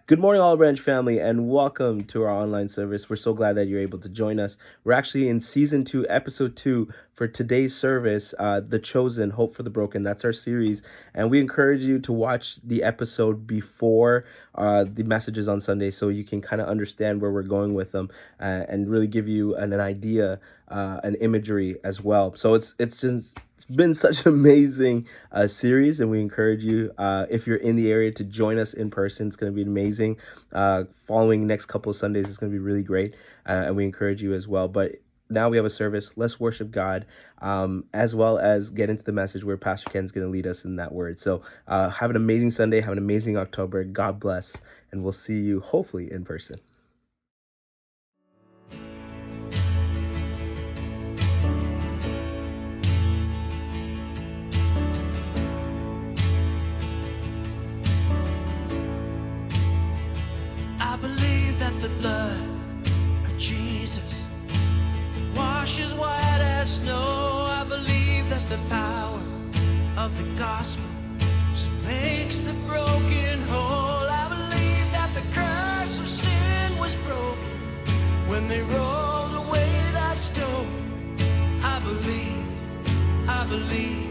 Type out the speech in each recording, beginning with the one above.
Good morning, Olive Branch family, and welcome to our online service. We're so glad that you're able to join us. We're actually in season 2, episode 2 for today's service, The Chosen, Hope for the Broken. That's our series, and we encourage you to watch the episode before the messages on Sunday so you can kind of understand where we're going with them and really give you an idea, an imagery as well. So it's been such an amazing series, and we encourage you, if you're in the area, to join us in person. It's going to be amazing. Following next couple of Sundays, it's going to be really great, and we encourage you as well. But now we have a service. Let's worship God, as well as get into the message where Pastor Ken's going to lead us in that word. So have an amazing Sunday. Have an amazing October. God bless, and we'll see you hopefully in person. I believe that the blood of Jesus washes white as snow. I believe that the power of the gospel makes the broken whole. I believe that the curse of sin was broken when they rolled away that stone. I believe, I believe,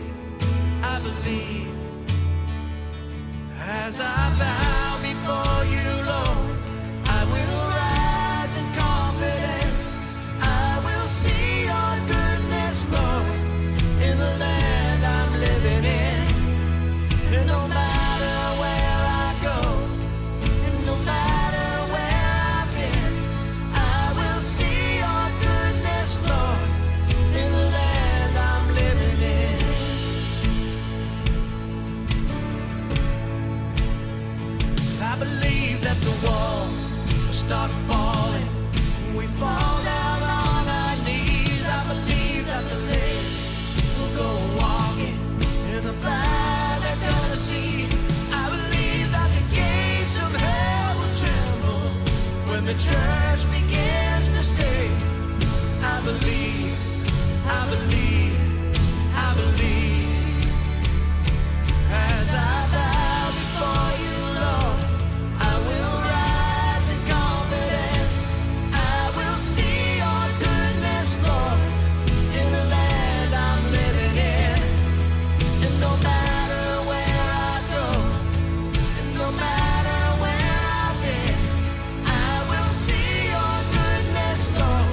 I believe. As I bow before you, Lord, I will rise in confidence. I will see your goodness, Lord, in the land I'm living in. And no matter where I go, and no matter where I've been, I will see your goodness, Lord, in the land I'm living in. I believe that the walls start falling, we fall down on our knees. I believe that the lame will go walking, and the blind are gonna see. I believe that the gates of hell will tremble when the church begins to say, I believe, I believe, I believe. As I bow before you, Lord, I will rise in confidence. I will see your goodness, Lord, in the land I'm living in. And no matter where I go, and no matter where I've been, I will see your goodness, Lord,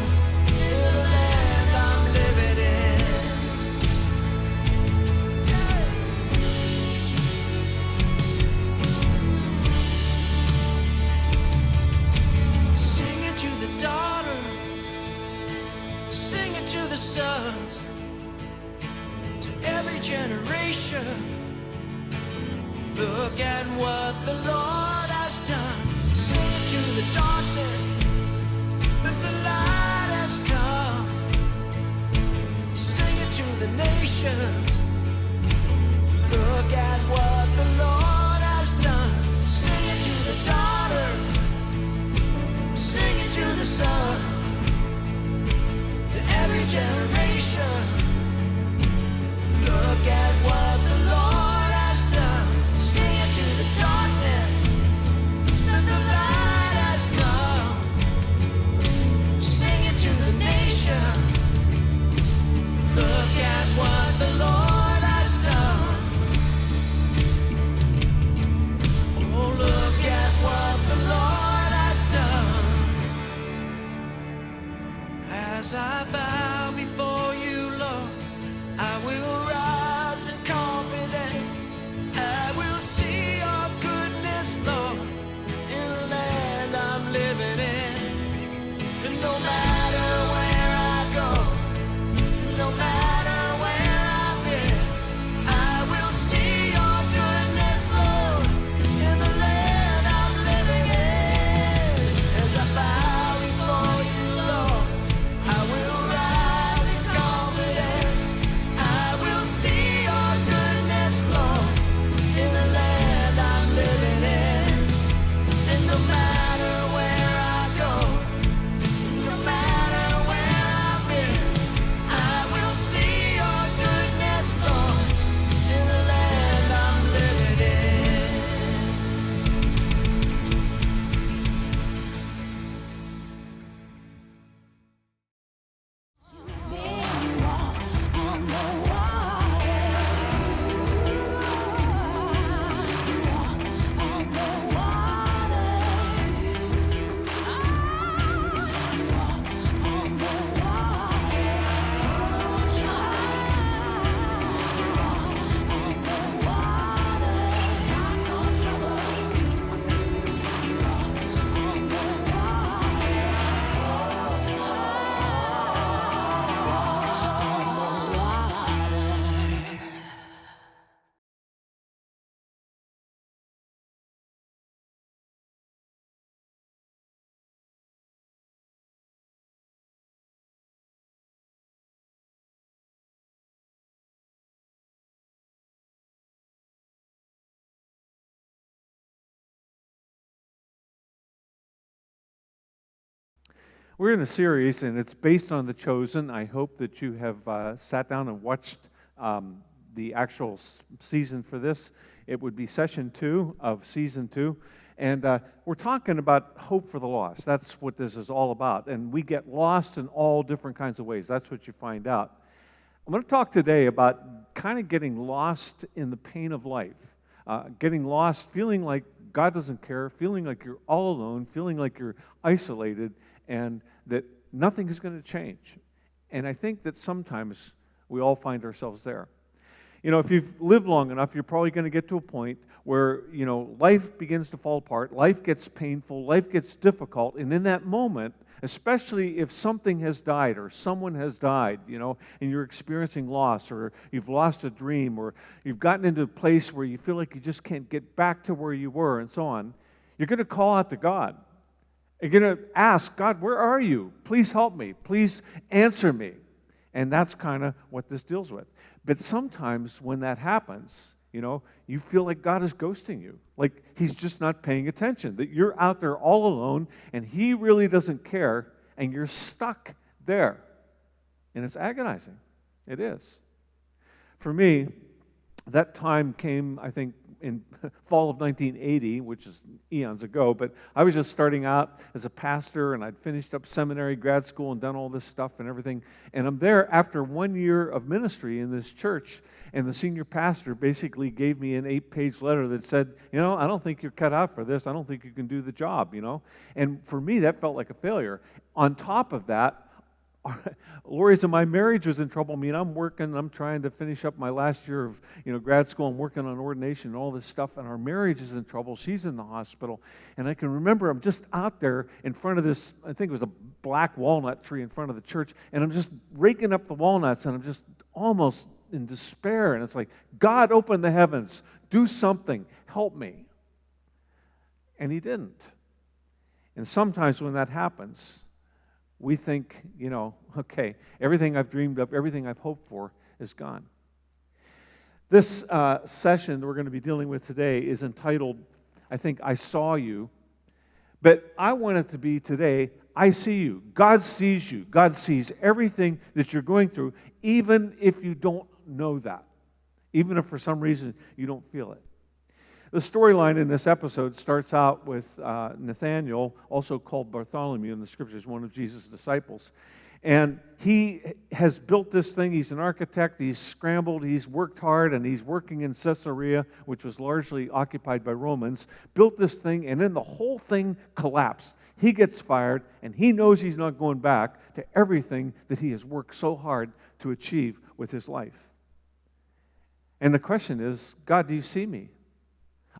in the land I'm living in. Sing it to the daughters, sing it to the sons, to every generation. Look at what the Lord has done. Sing it to the darkness, when the light has come. Sing it to the nations. Look at what the Lord has done. Sing it to the daughters, sing it to the sons, to every generation. Look at what the Lord has done. Sing it to the darkness, We're in a series, and it's based on The Chosen. I hope that you have sat down and watched the actual season for this. It would be session 2 of season 2. And we're talking about hope for the lost. That's what this is all about. And we get lost in all different kinds of ways. That's what you find out. I'm going to talk today about kind of getting lost in the pain of life. Getting lost, feeling like God doesn't care, feeling like you're all alone, feeling like you're isolated, and that nothing is going to change. And I think that sometimes we all find ourselves there. You know, if you've lived long enough, you're probably going to get to a point where, you know, life begins to fall apart, life gets painful, life gets difficult, and in that moment, especially if something has died or someone has died, you know, and you're experiencing loss, or you've lost a dream, or you've gotten into a place where you feel like you just can't get back to where you were, and so on, you're going to call out to God. You're going to ask, God, where are you? Please help me. Please answer me. And that's kind of what this deals with. But sometimes when that happens, you know, you feel like God is ghosting you, like he's just not paying attention, that you're out there all alone and he really doesn't care and you're stuck there. And it's agonizing. It is. For me, that time came, I think, in fall of 1980, which is eons ago, but I was just starting out as a pastor, and I'd finished up seminary, grad school, and done all this stuff and everything. And I'm there after 1 year of ministry in this church, and the senior pastor basically gave me an 8-page letter that said, you know, I don't think you're cut out for this. I don't think you can do the job, you know. And for me, that felt like a failure. On top of that, Lori's and my marriage was in trouble. I mean, I'm trying to finish up my last year of, you know, grad school. I'm working on ordination and all this stuff, and our marriage is in trouble. She's in the hospital. And I can remember I'm just out there in front of this, I think it was a black walnut tree in front of the church, and I'm just raking up the walnuts, and I'm just almost in despair. And it's like, God, open the heavens. Do something. Help me. And he didn't. And sometimes when that happens, we think, you know, okay, everything I've dreamed of, everything I've hoped for is gone. This session that we're going to be dealing with today is entitled, I think, I Saw You. But I want it to be today, I see you. God sees you. God sees everything that you're going through, even if you don't know that. Even if for some reason you don't feel it. The storyline in this episode starts out with Nathaniel, also called Bartholomew in the scriptures, one of Jesus' disciples. And he has built this thing. He's an architect. He's scrambled. He's worked hard, and he's working in Caesarea, which was largely occupied by Romans. Built this thing, and then the whole thing collapsed. He gets fired, and he knows he's not going back to everything that he has worked so hard to achieve with his life. And the question is, God, do you see me?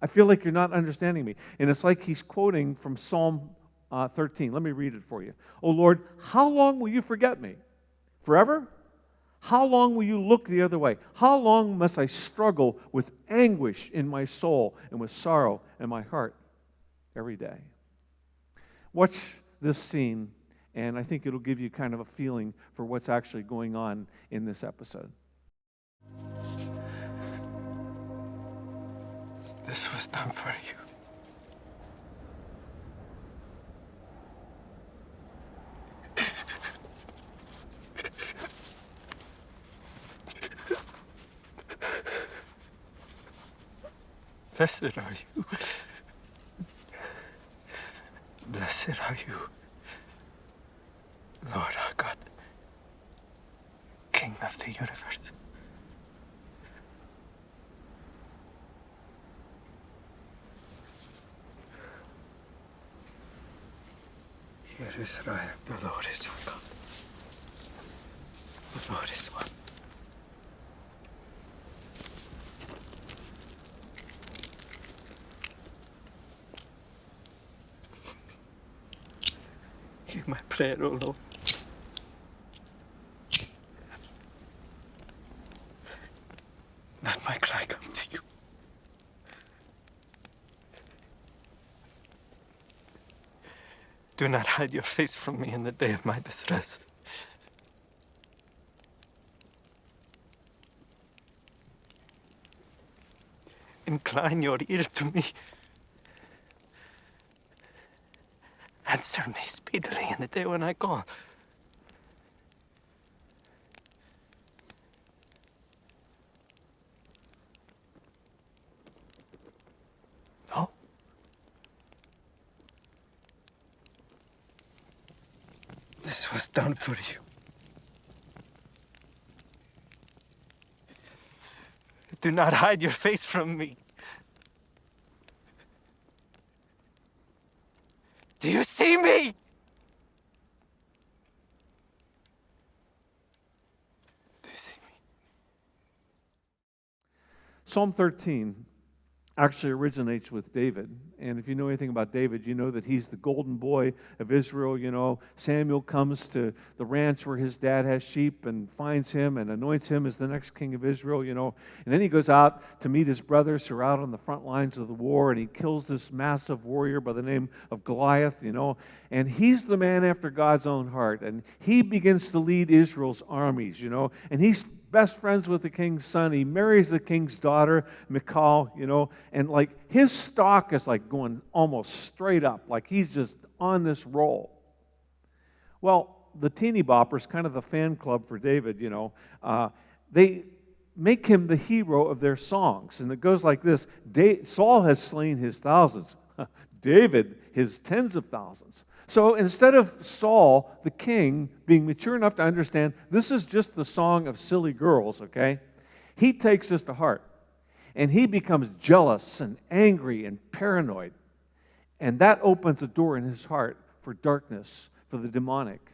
I feel like you're not understanding me. And it's like he's quoting from Psalm 13. Let me read it for you. Oh Lord, how long will you forget me? Forever? How long will you look the other way? How long must I struggle with anguish in my soul and with sorrow in my heart every day? Watch this scene, and I think it'll give you kind of a feeling for what's actually going on in this episode. This was done for you. Blessed are you. Blessed are you, Lord our God, King of the universe. Hear Israel, the Lord is our God. The Lord is one. Hear my prayer, O Lord. Let my cry come to you. Do not hide your face from me in the day of my distress. Incline your ear to me Answer me speedily in the day when I call. No? This was done for you. Do not hide your face from me. Do you see me? Do you see me? Psalm 13 actually originates with David. And if you know anything about David, you know that he's the golden boy of Israel. You know, Samuel comes to the ranch where his dad has sheep and finds him and anoints him as the next king of Israel, you know. And then he goes out to meet his brothers who are out on the front lines of the war, and he kills this massive warrior by the name of Goliath, you know. And he's the man after God's own heart. And he begins to lead Israel's armies, you know. And he's best friends with the king's son. He marries the king's daughter, Michal, you know, and like his stock is like going almost straight up, like he's just on this roll. Well, the teeny boppers, kind of the fan club for David, you know, they make him the hero of their songs. And it goes like this: Saul has slain his thousands, David his tens of thousands. So instead of Saul, the king, being mature enough to understand this is just the song of silly girls, okay, he takes this to heart. And he becomes jealous and angry and paranoid. And that opens a door in his heart for darkness, for the demonic.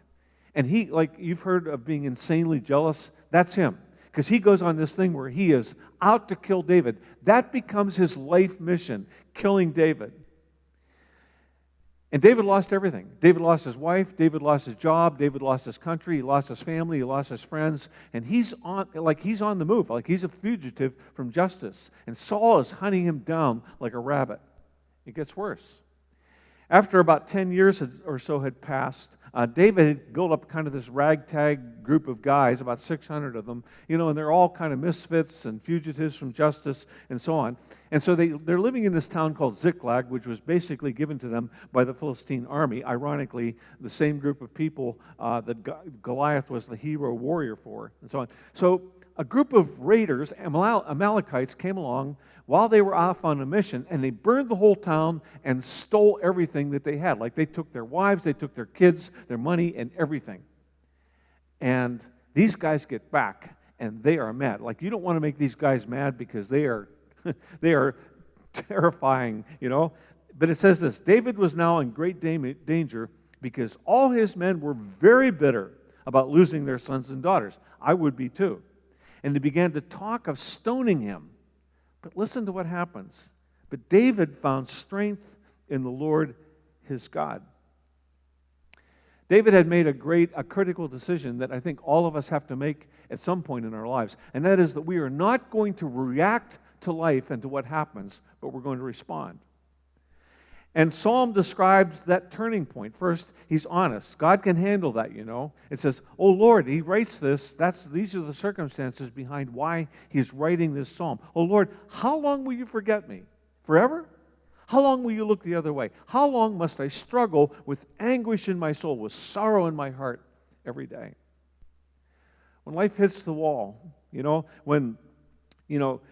And he, like you've heard of being insanely jealous, that's him. Because he goes on this thing where he is out to kill David. That becomes his life mission, killing David. And David lost everything. David lost his wife, David lost his job, David lost his country, he lost his family, he lost his friends, and he's on the move, like he's a fugitive from justice. And Saul is hunting him down like a rabbit. It gets worse. After about 10 years or so had passed, David had built up kind of this ragtag group of guys, about 600 of them, you know, and they're all kind of misfits and fugitives from justice and so on. And so they're living in this town called Ziklag, which was basically given to them by the Philistine army. Ironically, the same group of people that Goliath was the hero warrior for, and so on. So a group of raiders, Amalekites, came along while they were off on a mission, and they burned the whole town and stole everything that they had. Like they took their wives, they took their kids, their money, and everything. And these guys get back, and they are mad. Like you don't want to make these guys mad because they are terrifying, you know. But it says this: David was now in great danger because all his men were very bitter about losing their sons and daughters. I would be too. And they began to talk of stoning him. But listen to what happens. But David found strength in the Lord his God. David had made a critical decision that I think all of us have to make at some point in our lives. And that is that we are not going to react to life and to what happens, but we're going to respond. And Psalm describes that turning point. First, he's honest. God can handle that, you know. It says, oh Lord, he writes this. These are the circumstances behind why he's writing this psalm. Oh Lord, how long will you forget me? Forever? How long will you look the other way? How long must I struggle with anguish in my soul, with sorrow in my heart every day? When life hits the wall, you know, when, you know,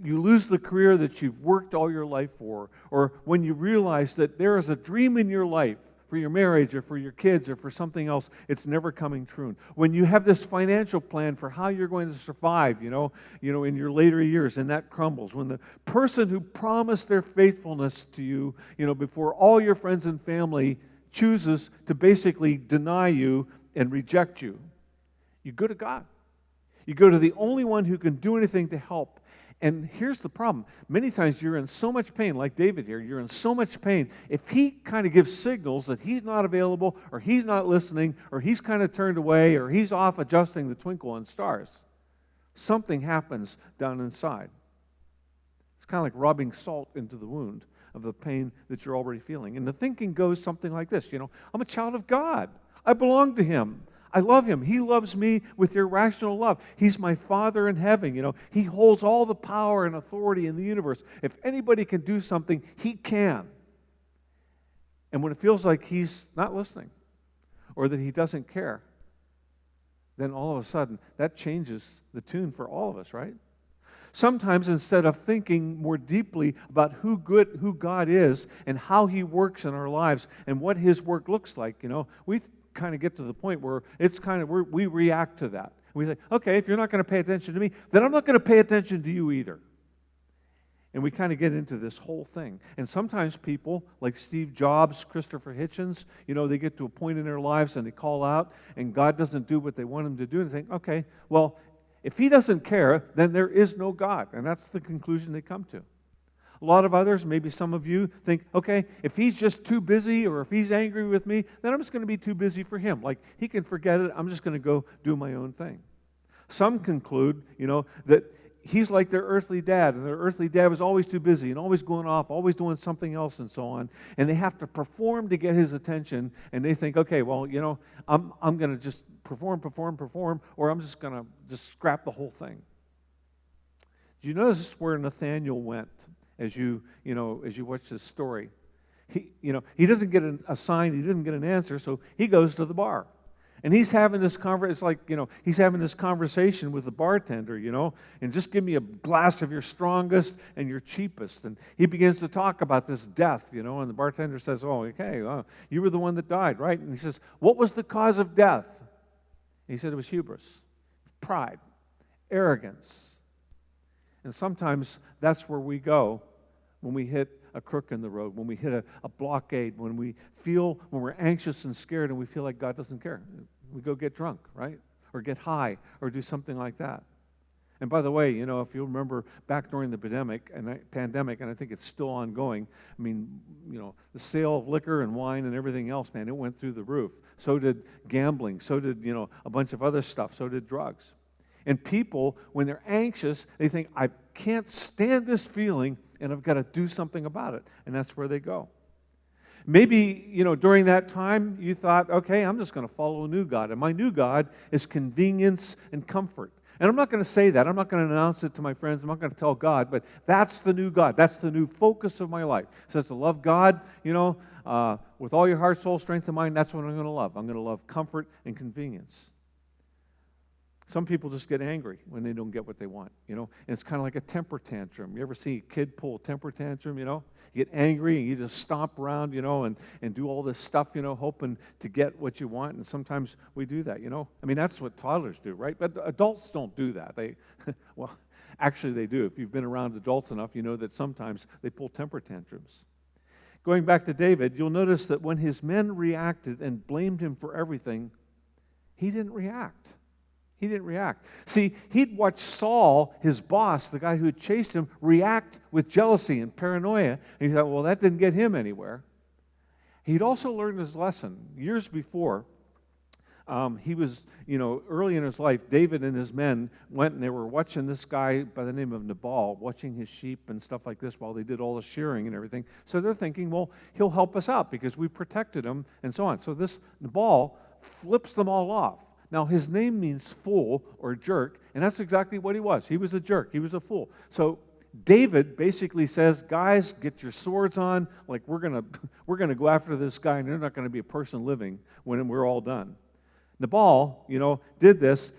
you lose the career that you've worked all your life for, or when you realize that there is a dream in your life for your marriage or for your kids or for something else, it's never coming true. When you have this financial plan for how you're going to survive, you know, in your later years, and that crumbles. When the person who promised their faithfulness to you, you know, before all your friends and family chooses to basically deny you and reject you, you go to God. You go to the only one who can do anything to help. And here's the problem. Many times you're in so much pain, like David here, you're in so much pain. If he kind of gives signals that he's not available, or he's not listening, or he's kind of turned away, or he's off adjusting the twinkle on stars, something happens down inside. It's kind of like rubbing salt into the wound of the pain that you're already feeling. And the thinking goes something like this, you know, I'm a child of God. I belong to him. I love him. He loves me with irrational love. He's my Father in heaven. You know, he holds all the power and authority in the universe. If anybody can do something, he can. And when it feels like he's not listening or that he doesn't care, then all of a sudden that changes the tune for all of us, right? Sometimes instead of thinking more deeply about who God is and how he works in our lives and what his work looks like, we kind of get to the point where we react to that. We say, okay, if you're not going to pay attention to me, then I'm not going to pay attention to you either. And we kind of get into this whole thing. And sometimes people, like Steve Jobs, Christopher Hitchens, they get to a point in their lives and they call out, and God doesn't do what they want him to do, and they think, okay, well, if he doesn't care, then there is no God. And that's the conclusion they come to. A lot of others, maybe some of you, think, okay, if he's just too busy or if he's angry with me, then I'm just going to be too busy for him. Like, he can forget it. I'm just going to go do my own thing. Some conclude, that he's like their earthly dad, and their earthly dad was always too busy and always going off, always doing something else and so on, and they have to perform to get his attention, and they think, okay, well, I'm going to just perform, or I'm just going to just scrap the whole thing. Do you notice where Nathaniel went as you watch this story? He doesn't get a sign, he didn't get an answer, so he goes to the bar. And he's having this he's having this conversation with the bartender, and just give me a glass of your strongest and your cheapest. And he begins to talk about this death, and the bartender says, oh, okay, well, you were the one that died, right? And he says, what was the cause of death? And he said it was hubris, pride, arrogance. And sometimes that's where we go when we hit a crook in the road, when we hit a blockade, when we're anxious and scared and we feel like God doesn't care. We go get drunk, right? Or get high, or do something like that. And by the way, if you remember back during the pandemic, and I think it's still ongoing, the sale of liquor and wine and everything else, man, it went through the roof. So did gambling, so did, a bunch of other stuff, so did drugs. And people, when they're anxious, they think, I can't stand this feeling, and I've got to do something about it. And that's where they go. Maybe, during that time, you thought, okay, I'm just going to follow a new God. And my new God is convenience and comfort. And I'm not going to say that. I'm not going to announce it to my friends. I'm not going to tell God. But that's the new God. That's the new focus of my life. It says to love God, with all your heart, soul, strength, and mind. That's what I'm going to love. I'm going to love comfort and convenience. Some people just get angry when they don't get what they want, and it's kind of like a temper tantrum. You ever see a kid pull a temper tantrum, You get angry and you just stomp around, and do all this stuff, hoping to get what you want, and sometimes we do that, that's what toddlers do, right? But adults don't do that. Well, actually they do. If you've been around adults enough, you know that sometimes they pull temper tantrums. Going back to David, you'll notice that when his men reacted and blamed him for everything, he didn't react. He didn't react. See, he'd watched Saul, his boss, the guy who had chased him, react with jealousy and paranoia. And he thought, well, that didn't get him anywhere. He'd also learned his lesson. Years before, he was, early in his life, David and his men went and they were watching this guy by the name of Nabal, watching his sheep and stuff like this while they did all the shearing and everything. So they're thinking, well, he'll help us out because we protected him and so on. So this Nabal flips them all off. Now, his name means fool or jerk, and that's exactly what he was. He was a jerk. He was a fool. So David basically says, guys, get your swords on. Like, we're gonna go after this guy, and there's not going to be a person living when we're all done. Nabal, did this.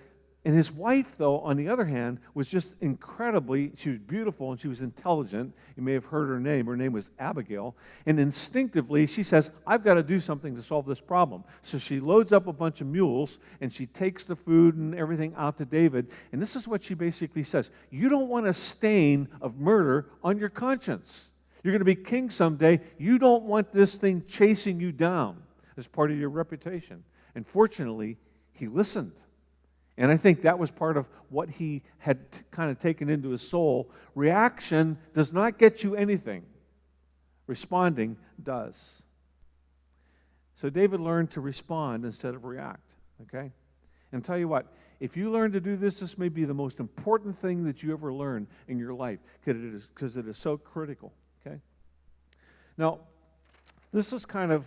And his wife, though, on the other hand, was just she was beautiful and she was intelligent. You may have heard her name. Her name was Abigail. And instinctively, she says, I've got to do something to solve this problem. So she loads up a bunch of mules and she takes the food and everything out to David. And this is what she basically says. You don't want a stain of murder on your conscience. You're going to be king someday. You don't want this thing chasing you down as part of your reputation. And fortunately, he listened. And I think that was part of what he had kind of taken into his soul. Reaction does not get you anything. Responding does. So David learned to respond instead of react, okay? And tell you what, if you learn to do this, this may be the most important thing that you ever learn in your life because it is so critical, okay? Now, this is kind of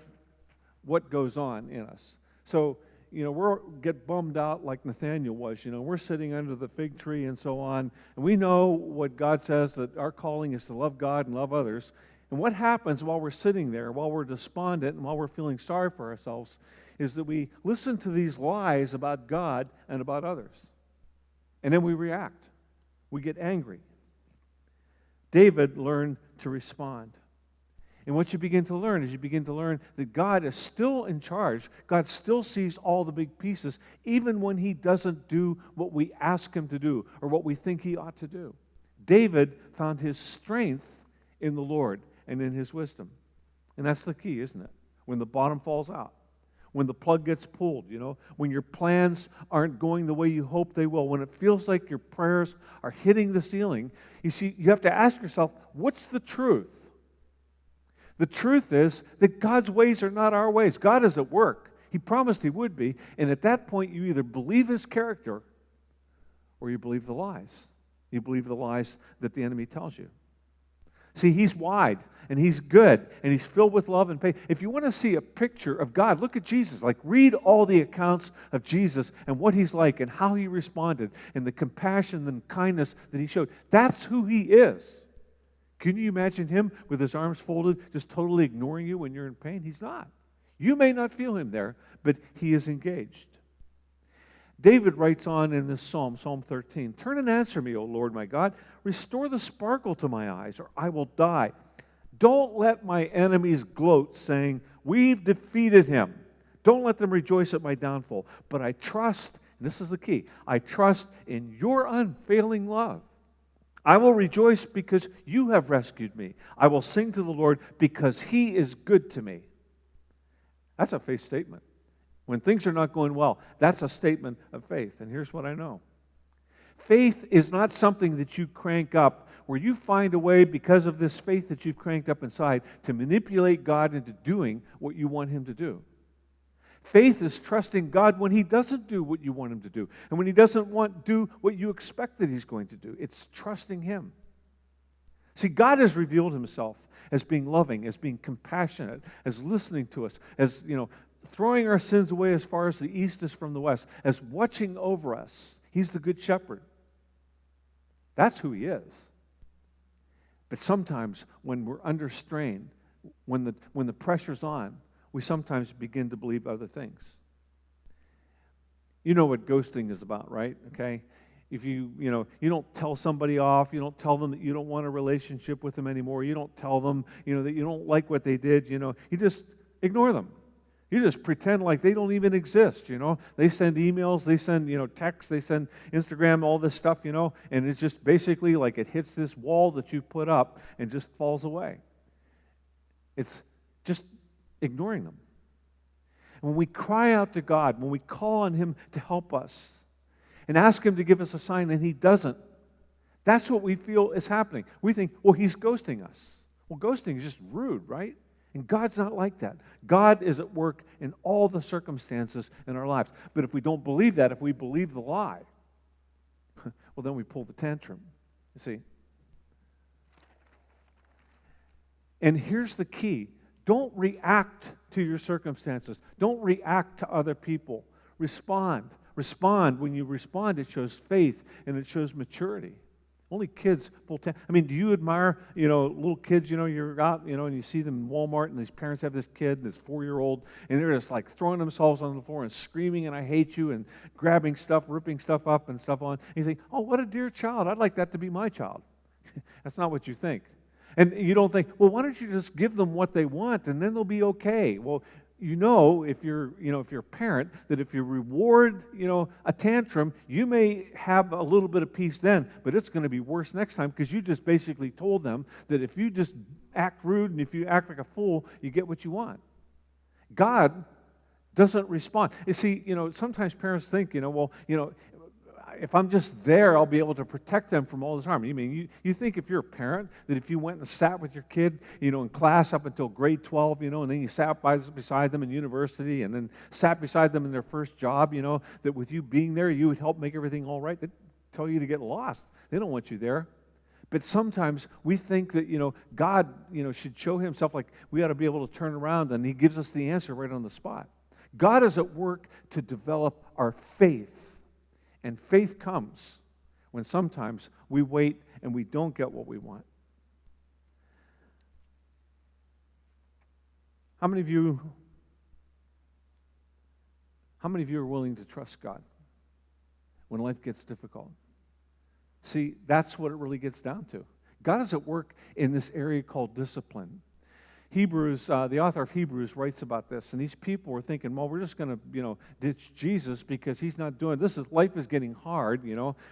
what goes on in us. So, we're get bummed out like Nathaniel was. We're sitting under the fig tree and so on. And we know what God says, that our calling is to love God and love others. And what happens while we're sitting there, while we're despondent, and while we're feeling sorry for ourselves, is that we listen to these lies about God and about others. And then we react. We get angry. David learned to respond. And what you begin to learn is you begin to learn that God is still in charge. God still sees all the big pieces, even when he doesn't do what we ask him to do or what we think he ought to do. David found his strength in the Lord and in his wisdom. And that's the key, isn't it? When the bottom falls out, when the plug gets pulled, when your plans aren't going the way you hope they will, when it feels like your prayers are hitting the ceiling, you see, you have to ask yourself, what's the truth? The truth is that God's ways are not our ways. God is at work. He promised he would be. And at that point, you either believe his character or you believe the lies. You believe the lies that the enemy tells you. See, he's wide and he's good and he's filled with love and faith. If you want to see a picture of God, look at Jesus. Like, read all the accounts of Jesus and what he's like and how he responded and the compassion and kindness that he showed. That's who he is. Can you imagine him with his arms folded, just totally ignoring you when you're in pain? He's not. You may not feel him there, but he is engaged. David writes on in this psalm, Psalm 13, "Turn and answer me, O Lord my God. Restore the sparkle to my eyes, or I will die. Don't let my enemies gloat, saying, 'We've defeated him.' Don't let them rejoice at my downfall. But I trust," and this is the key, "I trust in your unfailing love. I will rejoice because you have rescued me. I will sing to the Lord because he is good to me." That's a faith statement. When things are not going well, that's a statement of faith. And here's what I know. Faith is not something that you crank up where you find a way, because of this faith that you've cranked up inside, to manipulate God into doing what you want him to do. Faith is trusting God when he doesn't do what you want him to do, and when he doesn't do what you expect that he's going to do. It's trusting him. See, God has revealed himself as being loving, as being compassionate, as listening to us, as, throwing our sins away as far as the east is from the west, as watching over us. He's the good shepherd. That's who he is. But sometimes when we're under strain, when the pressure's on, we sometimes begin to believe other things. You know what ghosting is about, right? Okay? If you don't tell somebody off, you don't tell them that you don't want a relationship with them anymore, you don't tell them, that you don't like what they did, you just ignore them. You just pretend like they don't even exist, They send emails, they send, texts, they send Instagram, all this stuff, and it's just basically like it hits this wall that you've put up and just falls away. It's just ignoring them. And when we cry out to God, when we call on him to help us and ask him to give us a sign and he doesn't, that's what we feel is happening. We think, well, he's ghosting us. Well, ghosting is just rude, right? And God's not like that. God is at work in all the circumstances in our lives. But if we don't believe that, if we believe the lie, well, then we pull the tantrum, you see. And here's the key. Don't react to your circumstances. Don't react to other people. Respond. Respond. When you respond, it shows faith and it shows maturity. Only kids pull I mean, do you admire, little kids, you're out, and you see them in Walmart and these parents have this kid, this 4-year-old, and they're just like throwing themselves on the floor and screaming, and I hate you, and grabbing stuff, ripping stuff up and stuff on. And you think, oh, what a dear child. I'd like that to be my child. That's not what you think. And you don't think, well, why don't you just give them what they want and then they'll be okay? Well, if you're a parent, that if you reward, a tantrum, you may have a little bit of peace then, but it's going to be worse next time because you just basically told them that if you just act rude and if you act like a fool, you get what you want. God doesn't respond. You see, sometimes parents think, if I'm just there, I'll be able to protect them from all this harm. You mean, you think if you're a parent, that if you went and sat with your kid, in class up until grade 12, and then you sat beside them in university and then sat beside them in their first job, that with you being there, you would help make everything all right? They'd tell you to get lost. They don't want you there. But sometimes we think that, God, should show himself like we ought to be able to turn around and he gives us the answer right on the spot. God is at work to develop our faith. And faith comes when sometimes we wait and we don't get what we want. How many of you are willing to trust God when life gets difficult? See, that's what it really gets down to. God is at work in this area called discipline. Hebrews, the author of Hebrews writes about this, and these people were thinking, well, we're just going to, ditch Jesus because he's not doing this. Life is getting hard,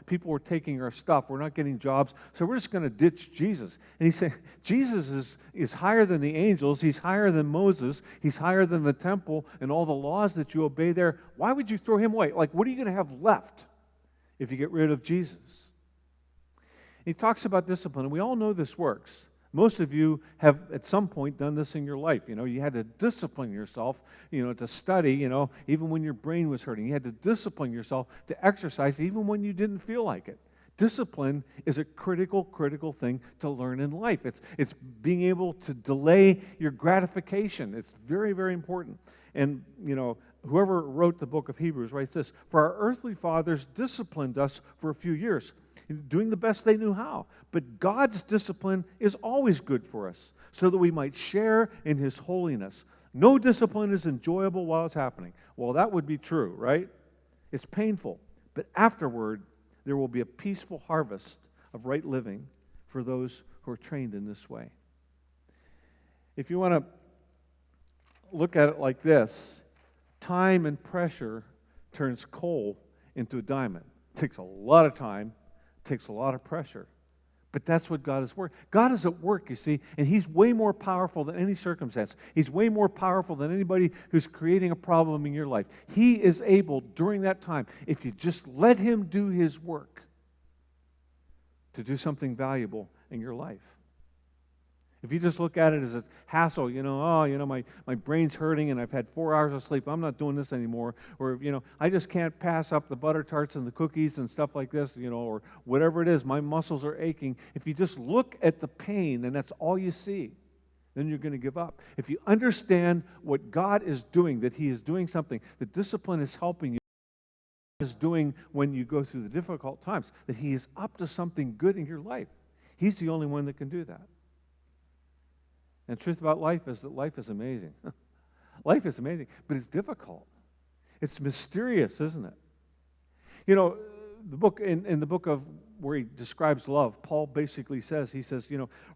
People were taking our stuff. We're not getting jobs, so we're just going to ditch Jesus. And he said, Jesus is higher than the angels. He's higher than Moses. He's higher than the temple and all the laws that you obey there. Why would you throw him away? Like, what are you going to have left if you get rid of Jesus? He talks about discipline, and we all know this works. Most of you have at some point done this in your life. You had to discipline yourself, to study, even when your brain was hurting. You had to discipline yourself to exercise even when you didn't feel like it. Discipline is a critical thing to learn in life. It's being able to delay your gratification. It's very, very important. And, whoever wrote the book of Hebrews writes this: "For our earthly fathers disciplined us for a few years, doing the best they knew how. But God's discipline is always good for us, so that we might share in his holiness. No discipline is enjoyable while it's happening." Well, that would be true, right? It's painful. But afterward, there will be a peaceful harvest of right living for those who are trained in this way. If you want to look at it like this, time and pressure turns coal into a diamond. It takes a lot of time. Takes a lot of pressure. But that's what God is working. God is at work, you see, and he's way more powerful than any circumstance. He's way more powerful than anybody who's creating a problem in your life. He is able, during that time, if you just let him do his work, to do something valuable in your life. If you just look at it as a hassle, my brain's hurting and I've had 4 hours of sleep, I'm not doing this anymore. Or, I just can't pass up the butter tarts and the cookies and stuff like this, or whatever it is, my muscles are aching. If you just look at the pain and that's all you see, then you're going to give up. If you understand what God is doing, that he is doing something, the discipline is helping you, is doing when you go through the difficult times, that he is up to something good in your life. He's the only one that can do that. And the truth about life is that life is amazing. Life is amazing, but it's difficult. It's mysterious, isn't it? The book in the book of where he describes love, Paul basically says,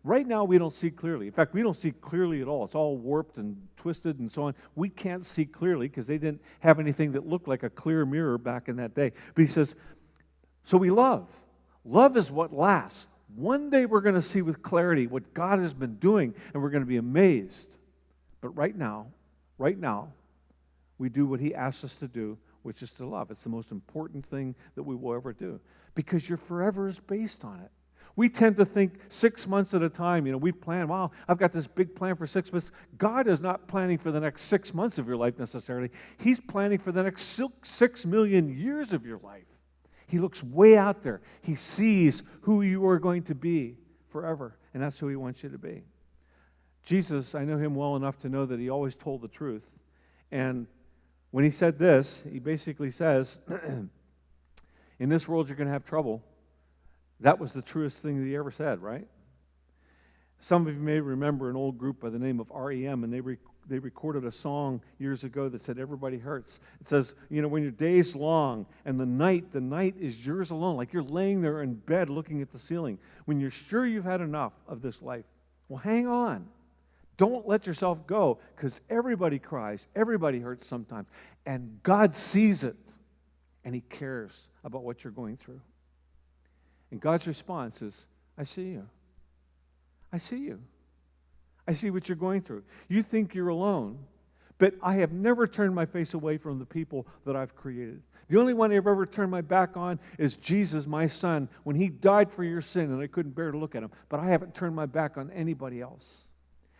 right now we don't see clearly. In fact, we don't see clearly at all. It's all warped and twisted and so on. We can't see clearly because they didn't have anything that looked like a clear mirror back in that day. But he says, so we love. Love is what lasts. One day we're going to see with clarity what God has been doing, and we're going to be amazed. But right now, we do what he asks us to do, which is to love. It's the most important thing that we will ever do, because your forever is based on it. We tend to think 6 months at a time. We plan, wow, I've got this big plan for 6 months. God is not planning for the next 6 months of your life necessarily. He's planning for the next 6 million years of your life. He looks way out there. He sees who you are going to be forever, and that's who he wants you to be. Jesus, I know him well enough to know that he always told the truth. And when he said this, he basically says, in this world you're going to have trouble. That was the truest thing that he ever said, right? Some of you may remember an old group by the name of REM, and they recorded a song years ago that said, "Everybody hurts." It says, when your day's long and the night is yours alone, like you're laying there in bed looking at the ceiling, when you're sure you've had enough of this life. Well, hang on. Don't let yourself go, because everybody cries, everybody hurts sometimes, and God sees it, and he cares about what you're going through. And God's response is, I see you. I see you. I see what you're going through. You think you're alone, but I have never turned my face away from the people that I've created. The only one I've ever turned my back on is Jesus, my son, when he died for your sin, and I couldn't bear to look at him. But I haven't turned my back on anybody else.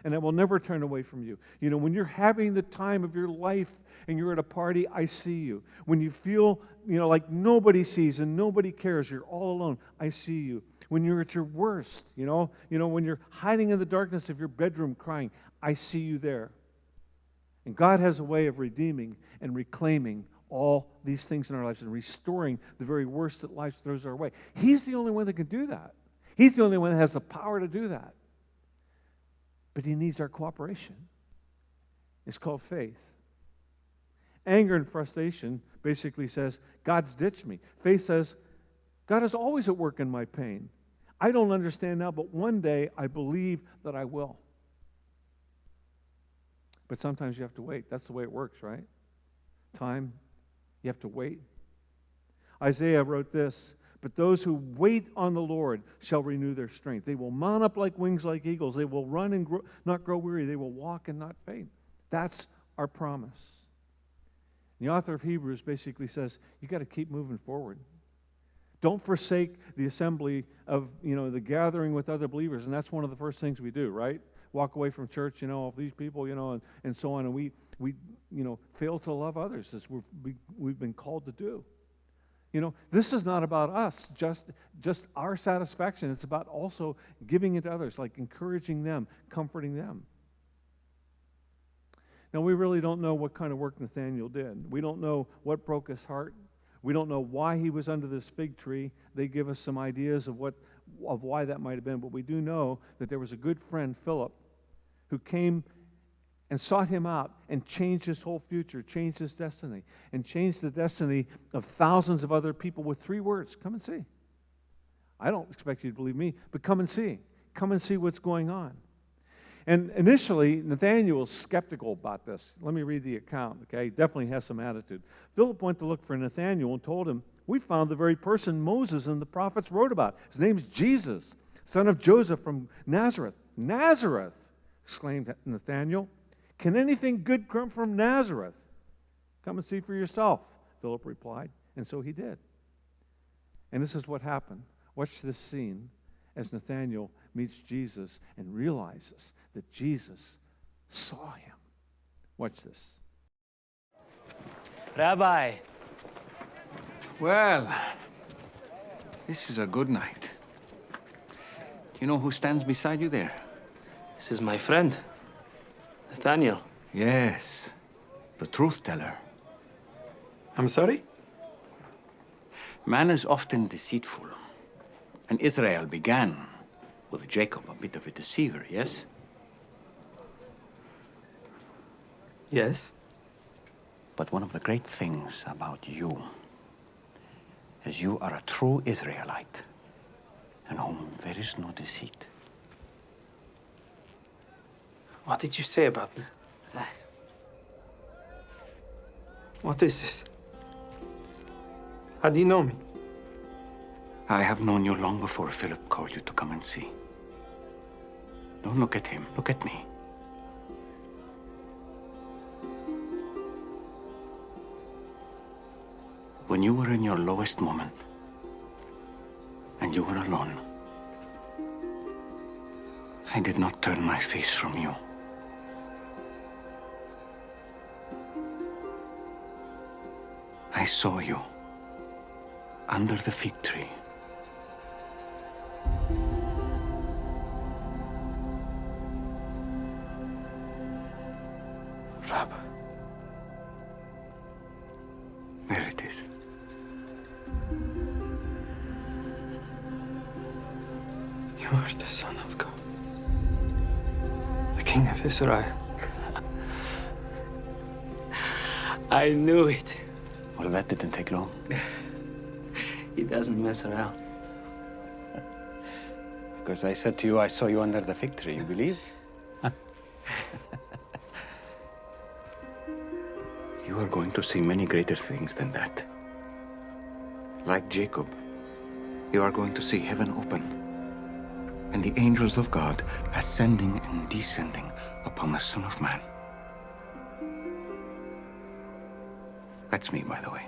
And I will never turn away from you. When you're having the time of your life and you're at a party, I see you. When you feel, like nobody sees and nobody cares, you're all alone, I see you. When you're at your worst, when you're hiding in the darkness of your bedroom crying, I see you there. And God has a way of redeeming and reclaiming all these things in our lives and restoring the very worst that life throws our way. He's the only one that can do that. He's the only one that has the power to do that. But he needs our cooperation. It's called faith. Anger and frustration basically says, God's ditched me. Faith says, God is always at work in my pain. I don't understand now, but one day I believe that I will. But sometimes you have to wait. That's the way it works, right? Time, you have to wait. Isaiah wrote this, but those who wait on the Lord shall renew their strength. They will mount up like wings like eagles. They will run and not grow weary. They will walk and not faint. That's our promise. The author of Hebrews basically says, you got to keep moving forward. Don't forsake the assembly of, the gathering with other believers. And that's one of the first things we do, right? Walk away from church, of these people, and so on. And we fail to love others as we've been called to do. This is not about us, just our satisfaction. It's about also giving it to others, like encouraging them, comforting them. Now, we really don't know what kind of work Nathaniel did. We don't know what broke his heart. We don't know why he was under this fig tree. They give us some ideas of why that might have been, but we do know that there was a good friend, Philip, who came and sought him out and changed his whole future, changed his destiny, and changed the destiny of thousands of other people with 3 words: come and see. I don't expect you to believe me, but come and see. Come and see what's going on. And initially, Nathaniel was skeptical about this. Let me read the account, okay? He definitely has some attitude. Philip went to look for Nathaniel and told him, we found the very person Moses and the prophets wrote about. His name is Jesus, son of Joseph from Nazareth. Nazareth, exclaimed Nathaniel. Can anything good come from Nazareth? Come and see for yourself, Philip replied. And so he did. And this is what happened. Watch this scene as Nathaniel meets Jesus and realizes that Jesus saw him. Watch this. Rabbi, Well, this is a good night. You know who stands beside you there? this is my friend, Nathaniel. Yes, the truth teller. I'm sorry? Man is often deceitful. And Israel began with Jacob, a bit of a deceiver, yes? Yes. But one of the great things about you is you are a true Israelite in whom there is no deceit. What did you say about me? What is this? How do you know me? I have known you long before Philip called you to come and see. Don't look at him, look at me. When you were in your lowest moment, and you were alone, I did not turn my face from you. I saw you under the fig tree. Rabbi. There it is. You are the Son of God, the King of Israel. I knew it. Well, that didn't take long. He doesn't mess around. Because I said to you, I saw you under the fig tree, you believe? You are going to see many greater things than that. Like Jacob, you are going to see heaven open, and the angels of God ascending and descending upon the Son of Man. That's me, by the way.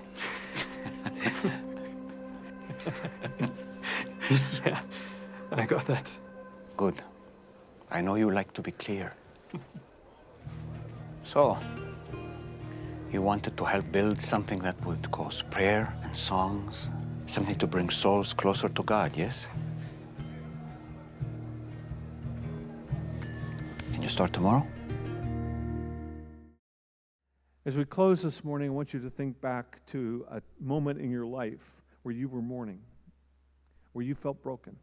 Yeah, I got that. Good. I know you like to be clear. So, you wanted to help build something that would cause prayer and songs, something to bring souls closer to God, yes? Can you start tomorrow? As we close this morning, I want you to think back to a moment in your life where you were mourning, where you felt broken,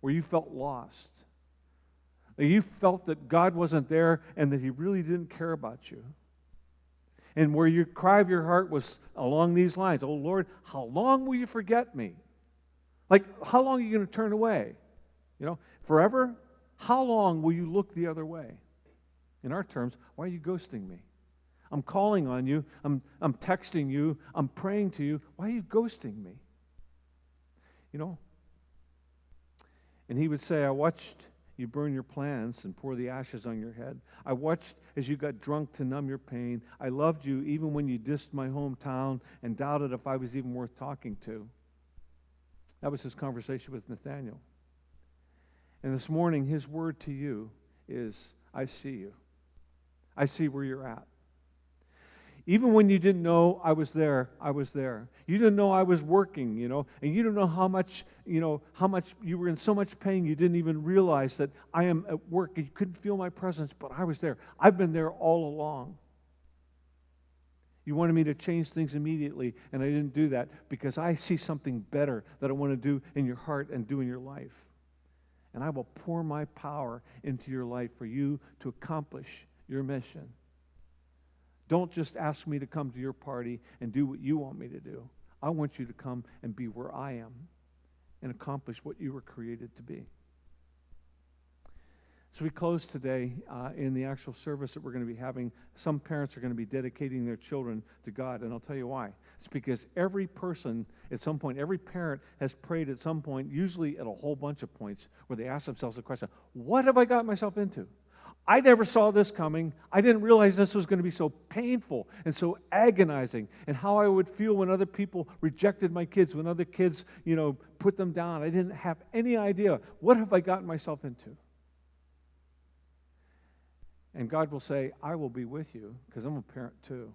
where you felt lost, That you felt that God wasn't there and that he really didn't care about you. And where your cry of your heart was along these lines, oh Lord, how long will you forget me? Like, how long are you going to turn away? Forever? How long will you look the other way? In our terms, why are you ghosting me? I'm calling on you. I'm texting you. I'm praying to you. Why are you ghosting me? And he would say, I watched you burn your plans and pour the ashes on your head. I watched as you got drunk to numb your pain. I loved you even when you dissed my hometown and doubted if I was even worth talking to. That was his conversation with Nathaniel. And this morning, his word to you is, I see you. I see where you're at. Even when you didn't know I was there, I was there. You didn't know I was working, and you didn't know how much you were in so much pain you didn't even realize that I am at work. You couldn't feel my presence, but I was there. I've been there all along. You wanted me to change things immediately, and I didn't do that because I see something better that I want to do in your heart and do in your life. And I will pour my power into your life for you to accomplish your mission. Don't just ask me to come to your party and do what you want me to do. I want you to come and be where I am and accomplish what you were created to be. So we close today in the actual service that we're going to be having. Some parents are going to be dedicating their children to God, and I'll tell you why. It's because every person at some point, every parent has prayed at some point, usually at a whole bunch of points, where they ask themselves the question, what have I got myself into? I never saw this coming. I didn't realize this was going to be so painful and so agonizing, and how I would feel when other people rejected my kids, when other kids, put them down. I didn't have any idea. What have I gotten myself into? And God will say, I will be with you, because I'm a parent too.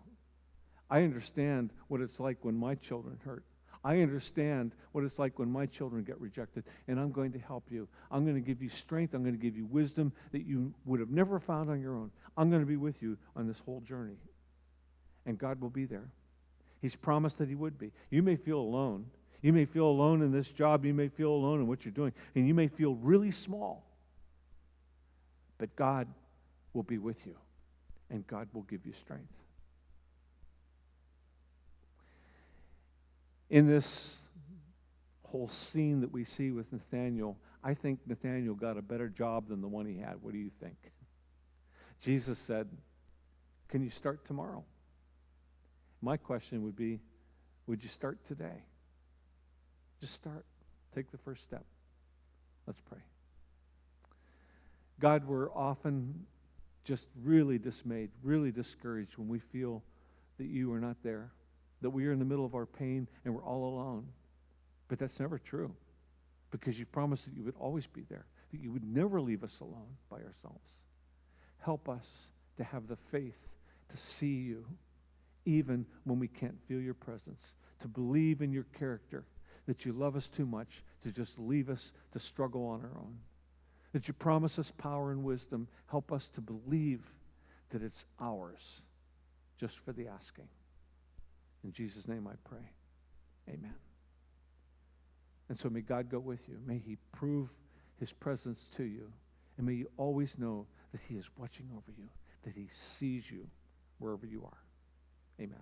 I understand what it's like when my children hurt. I understand what it's like when my children get rejected, and I'm going to help you. I'm going to give you strength. I'm going to give you wisdom that you would have never found on your own. I'm going to be with you on this whole journey, and God will be there. He's promised that he would be. You may feel alone. You may feel alone in this job. You may feel alone in what you're doing, and you may feel really small, but God will be with you, and God will give you strength. In this whole scene that we see with Nathaniel, I think Nathaniel got a better job than the one he had. What do you think? Jesus said, can you start tomorrow? My question would be, would you start today? Just start. Take the first step. Let's pray. God, we're often just really dismayed, really discouraged when we feel that you are not there, that we are in the middle of our pain and we're all alone. But that's never true, because you've promised that you would always be there, that you would never leave us alone by ourselves. Help us to have the faith to see you even when we can't feel your presence, to believe in your character, that you love us too much to just leave us to struggle on our own, that you promise us power and wisdom. Help us to believe that it's ours just for the asking. In Jesus' name I pray. Amen. And so may God go with you. May he prove his presence to you. And may you always know that he is watching over you, that he sees you wherever you are. Amen.